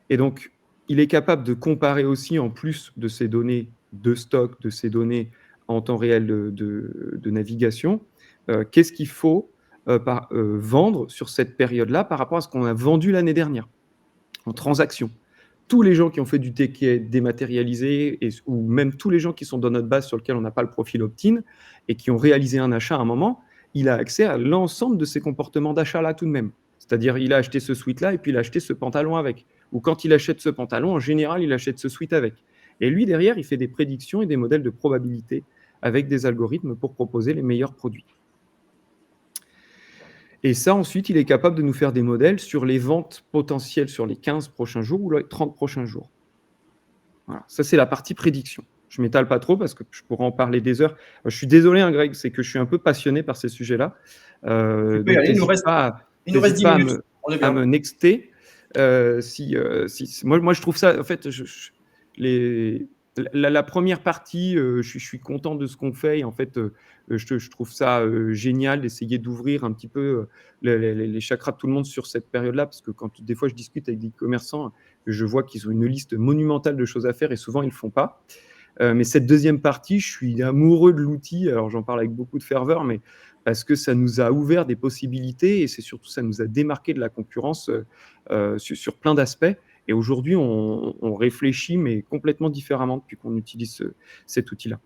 Et donc, il est capable de comparer aussi, en plus de ces données de stock, de ces données en temps réel de navigation, qu'est-ce qu'il faut vendre sur cette période-là par rapport à ce qu'on a vendu l'année dernière en transaction. Tous les gens qui ont fait du ticket dématérialisé ou même tous les gens qui sont dans notre base sur lequel on n'a pas le profil opt-in et qui ont réalisé un achat à un moment, il a accès à l'ensemble de ces comportements d'achat-là tout de même. C'est-à-dire, il a acheté ce sweat-là et puis il a acheté ce pantalon avec. Ou quand il achète ce pantalon, en général, il achète ce sweat avec. Et lui, derrière, il fait des prédictions et des modèles de probabilité avec des algorithmes pour proposer les meilleurs produits. Et ça, ensuite, il est capable de nous faire des modèles sur les ventes potentielles sur les 15 prochains jours ou les 30 prochains jours. Voilà. Ça, c'est la partie prédiction. Je ne m'étale pas trop parce que je pourrais en parler des heures. Je suis désolé, hein, Greg, c'est que je suis un peu passionné par ces sujets-là. Donc, n'hésite pas, il nous reste 10 minutes. à me nexter. Moi, je trouve ça, en fait, La première partie, je suis content de ce qu'on fait et en fait, je trouve ça, génial d'essayer d'ouvrir un petit peu, les chakras de tout le monde sur cette période-là. Parce que quand des fois je discute avec des commerçants, je vois qu'ils ont une liste monumentale de choses à faire et souvent ils le font pas. Mais cette deuxième partie, je suis amoureux de l'outil. Alors j'en parle avec beaucoup de ferveur, mais parce que ça nous a ouvert des possibilités et c'est surtout ça nous a démarqué de la concurrence, sur plein d'aspects. Et aujourd'hui, on réfléchit, mais complètement différemment depuis qu'on utilise cet outil-là.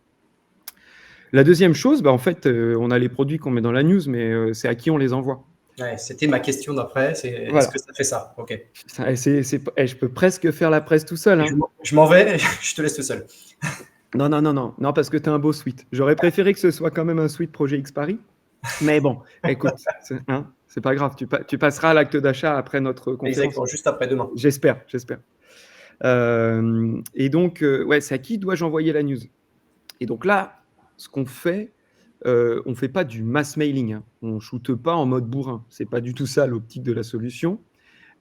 La deuxième chose, bah, en fait, on a les produits qu'on met dans la news, mais c'est à qui on les envoie. Ouais, c'était ma question d'après, c'est est-ce Voilà. que ça fait ça? Ok. Je peux presque faire la presse tout seul. Hein. Je m'en vais, je te laisse tout seul. Non, parce que tu as un beau suite. J'aurais préféré que ce soit quand même un suite Projet X Paris. Mais bon, écoute, c'est pas grave. Tu passeras à l'acte d'achat après notre conférence. Exactement, juste après, demain. J'espère. Et donc, ouais, c'est à qui dois-je envoyer la news? Et donc là, ce qu'on fait, on fait pas du mass mailing. Hein. On shoote pas en mode bourrin. C'est pas du tout ça l'optique de la solution.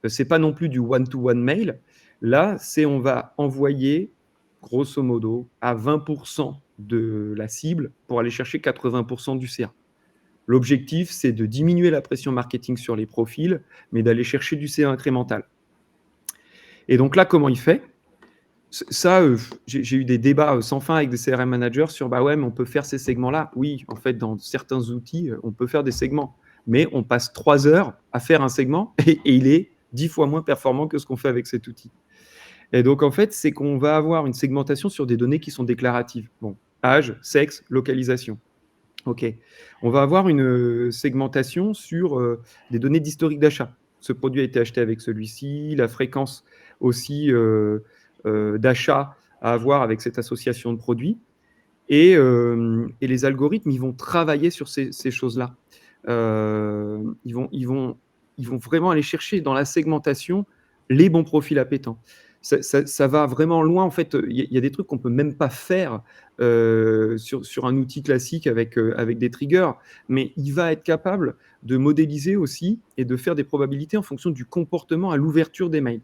C'est pas non plus du one-to-one mail. Là, on va envoyer, grosso modo, à 20% de la cible pour aller chercher 80% du CA. L'objectif, c'est de diminuer la pression marketing sur les profils, mais d'aller chercher du CA incrémental. Et donc là, comment il fait? Ça, j'ai eu des débats sans fin avec des CRM managers sur bah ouais, mais on peut faire ces segments-là. Oui, en fait, dans certains outils, on peut faire des segments, mais on passe 3 heures à faire un segment et il est 10 fois moins performant que ce qu'on fait avec cet outil. Et donc, en fait, c'est qu'on va avoir une segmentation sur des données qui sont déclaratives. Bon, âge, sexe, localisation. OK. On va avoir une segmentation sur des données d'historique d'achat. Ce produit a été acheté avec celui-ci, la fréquence aussi d'achat à avoir avec cette association de produits. Et les algorithmes, ils vont travailler sur ces choses-là. Ils vont vraiment aller chercher dans la segmentation les bons profils appétants. Ça va vraiment loin. En fait, il y a des trucs qu'on peut même pas faire sur un outil classique avec des triggers, mais il va être capable de modéliser aussi et de faire des probabilités en fonction du comportement à l'ouverture des mails.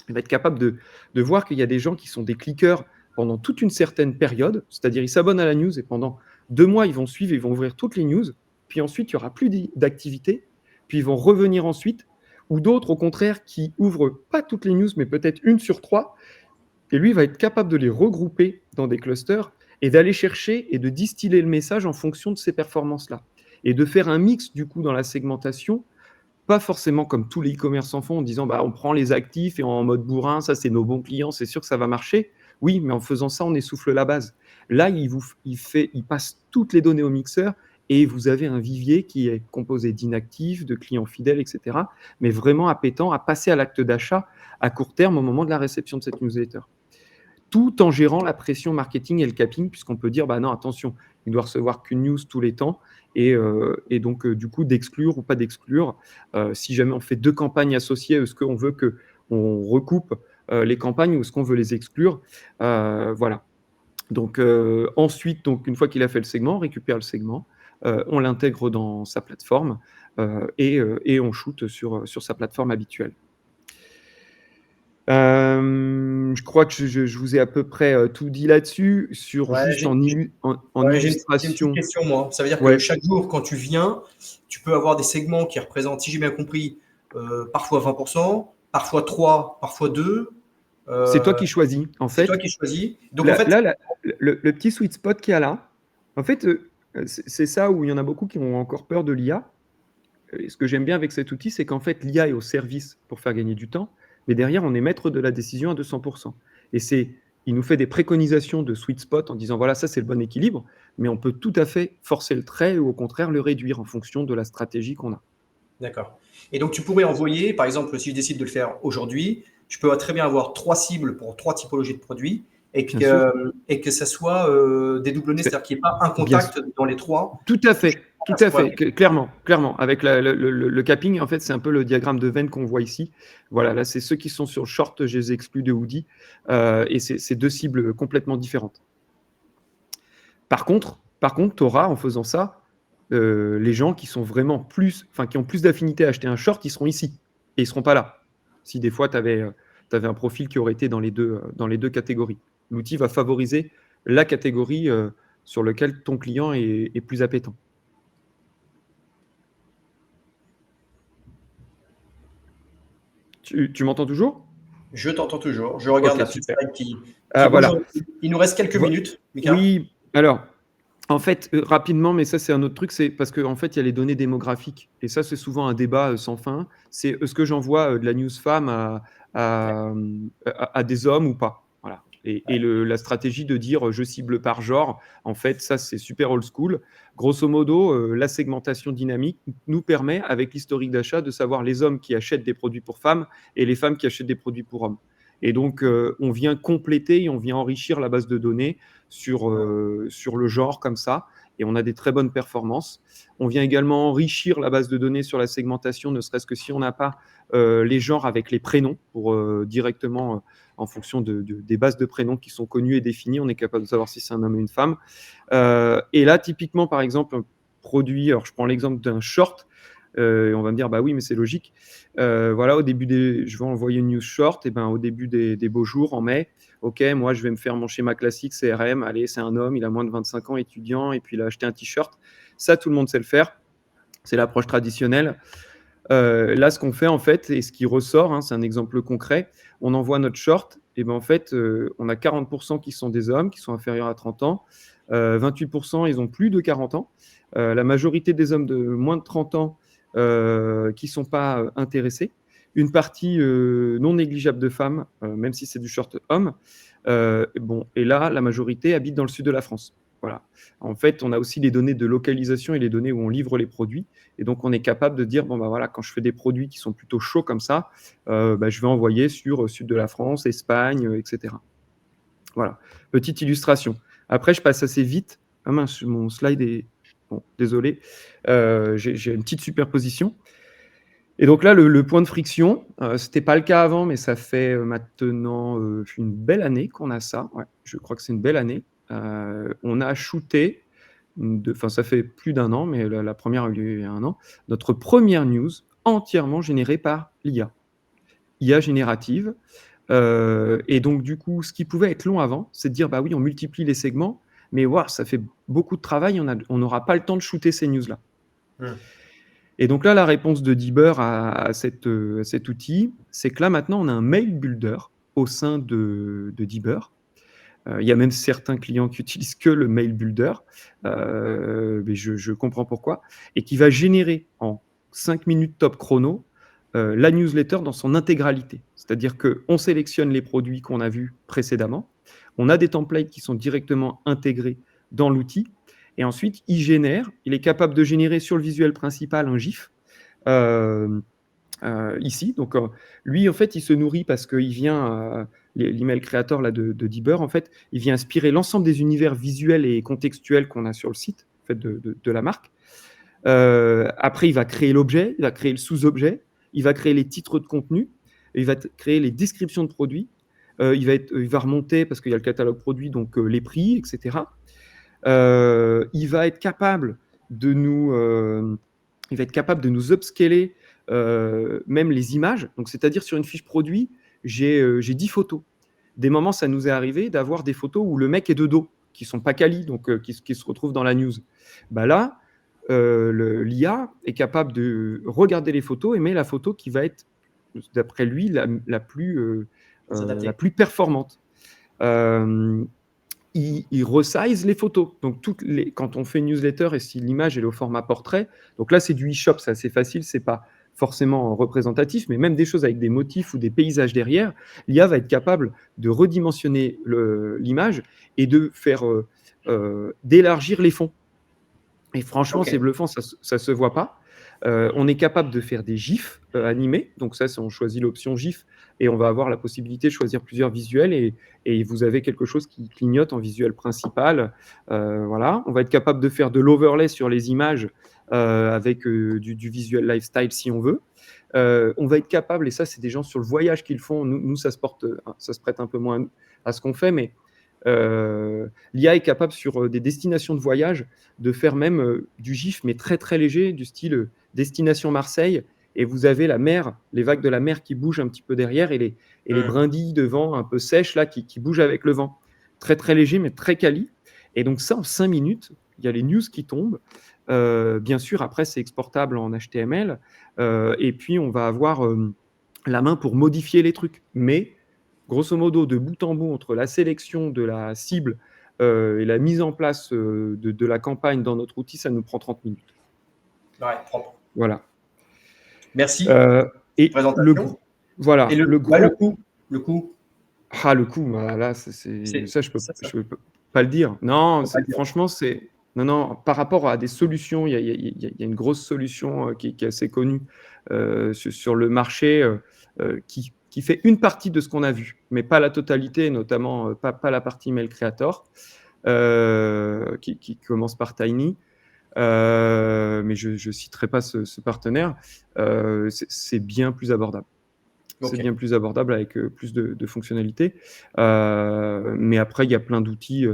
Il va être capable de voir qu'il y a des gens qui sont des cliqueurs pendant toute une certaine période, c'est-à-dire ils s'abonnent à la news et pendant 2 mois, ils vont suivre, ils vont ouvrir toutes les news, puis ensuite, il n'y aura plus d'activité, puis ils vont revenir ensuite, ou d'autres, au contraire, qui ouvrent pas toutes les news, mais peut-être 1 sur 3, et lui va être capable de les regrouper dans des clusters et d'aller chercher et de distiller le message en fonction de ces performances-là. Et de faire un mix, du coup, dans la segmentation, pas forcément comme tous les e-commerce en font, en disant bah, on prend les actifs et en mode bourrin, ça c'est nos bons clients, c'est sûr que ça va marcher. Oui, mais en faisant ça, on essouffle la base. Là, il passe toutes les données au mixeur et vous avez un vivier qui est composé d'inactifs, de clients fidèles, etc. Mais vraiment appétant à passer à l'acte d'achat à court terme au moment de la réception de cette newsletter. Tout en gérant la pression marketing et le capping, puisqu'on peut dire, bah non, attention, il doit recevoir qu'une news tous les temps, et donc, du coup, d'exclure ou pas d'exclure. Si jamais on fait 2 campagnes associées, est-ce qu'on veut qu'on recoupe les campagnes ou est-ce qu'on veut les exclure? Voilà. Donc, ensuite, donc, une fois qu'il a fait le segment, on récupère le segment, on l'intègre dans sa plateforme et on shoot sur sa plateforme habituelle. Je crois que je vous ai à peu près tout dit là-dessus. Sur Ouais, juste en j'ai une illustration. petite question, moi. Ça veut dire que Ouais. chaque jour, quand tu viens, tu peux avoir des segments qui représentent, si j'ai bien compris, parfois 20%, parfois 3, parfois 2. C'est toi qui choisis. En C'est fait, toi qui choisis. Donc, en fait, le petit sweet spot qu'il y a là, en fait, c'est ça où il y en a beaucoup qui ont encore peur de l'IA. Et ce que j'aime bien avec cet outil, c'est qu'en fait, l'IA est au service pour faire gagner du temps, mais derrière, on est maître de la décision à 200%. Et il nous fait des préconisations de sweet spot en disant, voilà, ça, c'est le bon équilibre, mais on peut tout à fait forcer le trait ou au contraire le réduire en fonction de la stratégie qu'on a. d'accord. Et donc, tu pourrais envoyer, par exemple, si je décide de le faire aujourd'hui, je peux très bien avoir 3 cibles pour 3 typologies de produits et que ça soit dédoublonné, c'est-à-dire qu'il n'y ait pas un contact dans les 3. Tout à fait, clairement. Avec le capping, en fait, c'est un peu le diagramme de veine qu'on voit ici. Voilà, là, c'est ceux qui sont sur le short, je les exclus de Hoodie, et c'est 2 cibles complètement différentes. Par contre, tu auras, en faisant ça, les gens qui sont vraiment qui ont plus d'affinité à acheter un short, ils seront ici, et ils seront pas là. Si des fois, tu avais un profil qui aurait été dans les deux catégories. l'outil va favoriser la catégorie sur laquelle ton client est plus appétent. Tu m'entends toujours? Je t'entends toujours. Je regarde Ok, la petite super. slide qui bouge. Voilà. Il nous reste quelques minutes, Mika. Oui, alors, en fait, rapidement, mais ça, c'est un autre truc, c'est parce qu'en fait, il y a les données démographiques. Et ça, c'est souvent un débat sans fin. C'est est-ce que j'envoie de la news femme à des hommes ou pas? Voilà. Et la stratégie de dire je cible par genre, en fait, ça, c'est super old school. Grosso modo, la segmentation dynamique nous permet, avec l'historique d'achat, de savoir les hommes qui achètent des produits pour femmes et les femmes qui achètent des produits pour hommes. Et donc, on vient compléter et on vient enrichir la base de données sur le genre comme ça, et on a des très bonnes performances. On vient également enrichir la base de données sur la segmentation, ne serait-ce que si on n'a pas les genres avec les prénoms, pour directement, en fonction des bases de prénoms qui sont connues et définies, on est capable de savoir si c'est un homme ou une femme. Et là, typiquement, par exemple, un produit, alors je prends l'exemple d'un short, et on va me dire, bah oui, mais c'est logique. Voilà, je vais envoyer une news short, et ben, au début des beaux jours, en mai, ok, moi, je vais me faire mon schéma classique CRM. Allez, c'est un homme, il a moins de 25 ans, étudiant, et puis il a acheté un t-shirt. Ça, tout le monde sait le faire. C'est l'approche traditionnelle. Là, ce qu'on fait, en fait, et ce qui ressort, hein, c'est un exemple concret, on envoie notre short, et ben, en fait, on a 40% qui sont des hommes, qui sont inférieurs à 30 ans. 28%, ils ont plus de 40 ans. La majorité des hommes de moins de 30 ans qui ne sont pas intéressés. Une partie non négligeable de femmes, même si c'est du short homme. Bon, et là, la majorité habite dans le sud de la France. Voilà. En fait, on a aussi les données de localisation et les données où on livre les produits. Et donc, on est capable de dire, bon, bah voilà, quand je fais des produits qui sont plutôt chauds comme ça, bah, je vais envoyer sur sud de la France, Espagne, etc. Voilà. Petite illustration. Après, je passe assez vite. Ah mince, mon slide est... Bon, désolé. J'ai une petite superposition. Et donc là, le point de friction, ce n'était pas le cas avant, mais ça fait maintenant une belle année qu'on a ça. Ouais, je crois que c'est une belle année. On a shooté, enfin ça fait plus d'un an, mais la première a eu lieu il y a un an, notre première news entièrement générée par l'IA. IA générative. Et donc du coup, ce qui pouvait être long avant, c'est de dire, bah oui, on multiplie les segments, mais wow, ça fait beaucoup de travail, on n'aura pas le temps de shooter ces news-là. Et donc là, la réponse de Dibber à cet outil, c'est que là, maintenant, on a un mail builder au sein de Dibber. Il y a même certains clients qui utilisent que le mail builder, mais je comprends pourquoi, et qui va générer en 5 minutes top chrono la newsletter dans son intégralité. C'est-à-dire qu'on sélectionne les produits qu'on a vus précédemment, on a des templates qui sont directement intégrés dans l'outil, et ensuite, il est capable de générer sur le visuel principal un GIF, ici. Donc, lui, en fait, il se nourrit parce qu'il vient, l'email créateur là, de Dibber, en fait, il vient inspirer l'ensemble des univers visuels et contextuels qu'on a sur le site en fait, de la marque. Après, il va créer l'objet, il va créer le sous-objet, il va créer les titres de contenu, il va créer les descriptions de produits, il va remonter, parce qu'il y a le catalogue produit, donc les prix, etc. Il va être capable de nous upscaler même les images. Donc, c'est-à-dire sur une fiche produit, j'ai 10 photos. Des moments, ça nous est arrivé d'avoir des photos où le mec est de dos, qui sont pas quali, donc qui se retrouvent dans la news. Bah là, l'IA est capable de regarder les photos et met la photo qui va être, d'après lui, la plus performante. Il resize les photos. Donc, quand on fait une newsletter et si l'image est au format portrait, donc là, c'est du e-shop, c'est assez facile, c'est pas forcément représentatif, mais même des choses avec des motifs ou des paysages derrière, l'IA va être capable de redimensionner l'image et de faire d'élargir les fonds. Et franchement, c'est bluffant, ça se voit pas. On est capable de faire des GIFs animés. Donc ça, on choisit l'option GIF et on va avoir la possibilité de choisir plusieurs visuels et vous avez quelque chose qui clignote en visuel principal. Voilà. On va être capable de faire de l'overlay sur les images avec du visuel lifestyle si on veut. On va être capable, et ça, c'est des gens sur le voyage qui le font. Nous ça se prête un peu moins à ce qu'on fait, mais l'IA est capable sur des destinations de voyage de faire même du GIF, mais très très léger, du style destination Marseille, et vous avez la mer, les vagues de la mer qui bougent un petit peu derrière, et les brindilles de vent un peu sèches là qui bougent avec le vent. très très léger, mais très quali. Et donc ça, en 5 minutes, il y a les news qui tombent. Bien sûr, après, c'est exportable en HTML. Et puis, on va avoir la main pour modifier les trucs. Mais, grosso modo, de bout en bout, entre la sélection de la cible et la mise en place de la campagne dans notre outil, ça nous prend 30 minutes. Ouais, propre. Voilà. Merci. Et Présentation. voilà, Et le coût. Ah, le coût, bah, là, ça, je peux pas le dire. Non, franchement, non, par rapport à des solutions, il y a une grosse solution qui est assez connue sur le marché qui fait une partie de ce qu'on a vu, mais pas la totalité, notamment pas la partie Mail Creator, qui commence par Tiny. Mais je ne citerai pas ce partenaire. C'est bien plus abordable. Ok. C'est bien plus abordable avec plus de fonctionnalités. Mais après, il y a plein d'outils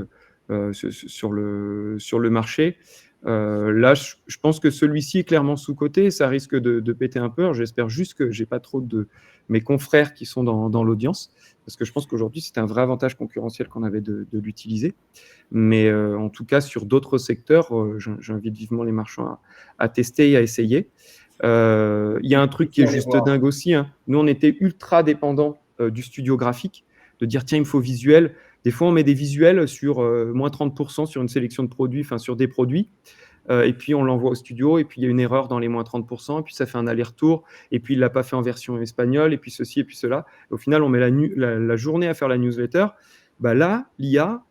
sur le marché. Là, je pense que celui-ci est clairement sous-coté. Ça risque de péter un peu. J'espère juste que j'ai pas trop de mes confrères qui sont dans l'audience, parce que je pense qu'aujourd'hui, c'est un vrai avantage concurrentiel qu'on avait de l'utiliser. Mais en tout cas, sur d'autres secteurs, j'invite vivement les marchands à tester et à essayer. Il y a un truc qui est juste dingue aussi. Hein. Nous, on était ultra dépendants du studio graphique, de dire tiens, il me faut visuel. Des fois, on met des visuels sur moins 30% sur une sélection de produits, enfin sur des produits. Et puis, on l'envoie au studio, et puis il y a une erreur dans les moins 30%, et puis ça fait un aller-retour, et puis il ne l'a pas fait en version espagnole, et puis ceci, et puis cela. Et au final, on met la journée à faire la newsletter. Bah là, l'IA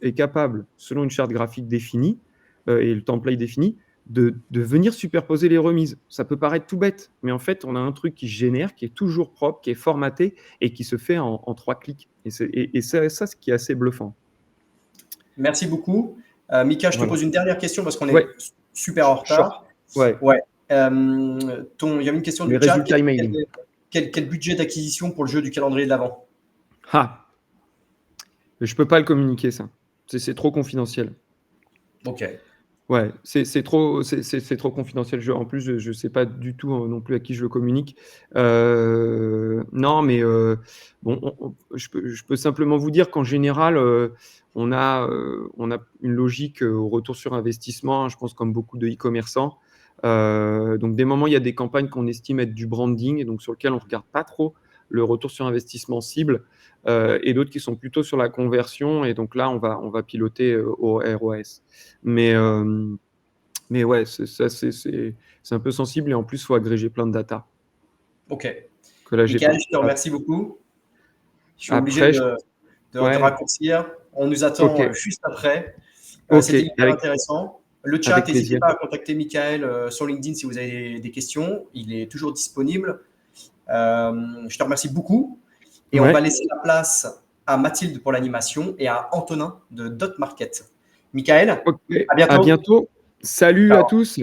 est capable, selon une charte graphique définie et le template défini, de venir superposer les remises. Ça peut paraître tout bête, mais en fait, on a un truc qui génère, qui est toujours propre, qui est formaté et qui se fait en 3 clics. Et c'est ça, ce qui est assez bluffant. Merci beaucoup. Mika, je te pose une dernière question parce qu'on est super en retard. Ouais. Il y avait une question du chat. Quel budget d'acquisition pour le jeu du calendrier de l'Avent? Je ne peux pas le communiquer, ça. C'est trop confidentiel. Ok. Ouais, c'est trop confidentiel. En plus, je ne sais pas du tout non plus à qui je le communique. Non, mais bon, je peux simplement vous dire qu'en général, on a une logique au retour sur investissement, je pense comme beaucoup de e-commerçants. Donc, des moments, il y a des campagnes qu'on estime être du branding, et donc sur lesquelles on ne regarde pas trop le retour sur investissement cible, et d'autres qui sont plutôt sur la conversion, et donc là, on va piloter au ROAS. Mais ouais, c'est un peu sensible, et en plus, il faut agréger plein de data. Ok. Là, Michael, je te remercie beaucoup. Je suis obligé de raccourcir. On nous attend juste après. C'était hyper intéressant. Le chat, n'hésitez pas à contacter Michael sur LinkedIn si vous avez des questions. Il est toujours disponible. Je te remercie beaucoup. Et on va laisser la place à Mathilde pour l'animation et à Antonin de Dot Market. Michael, à bientôt. Salut à tous.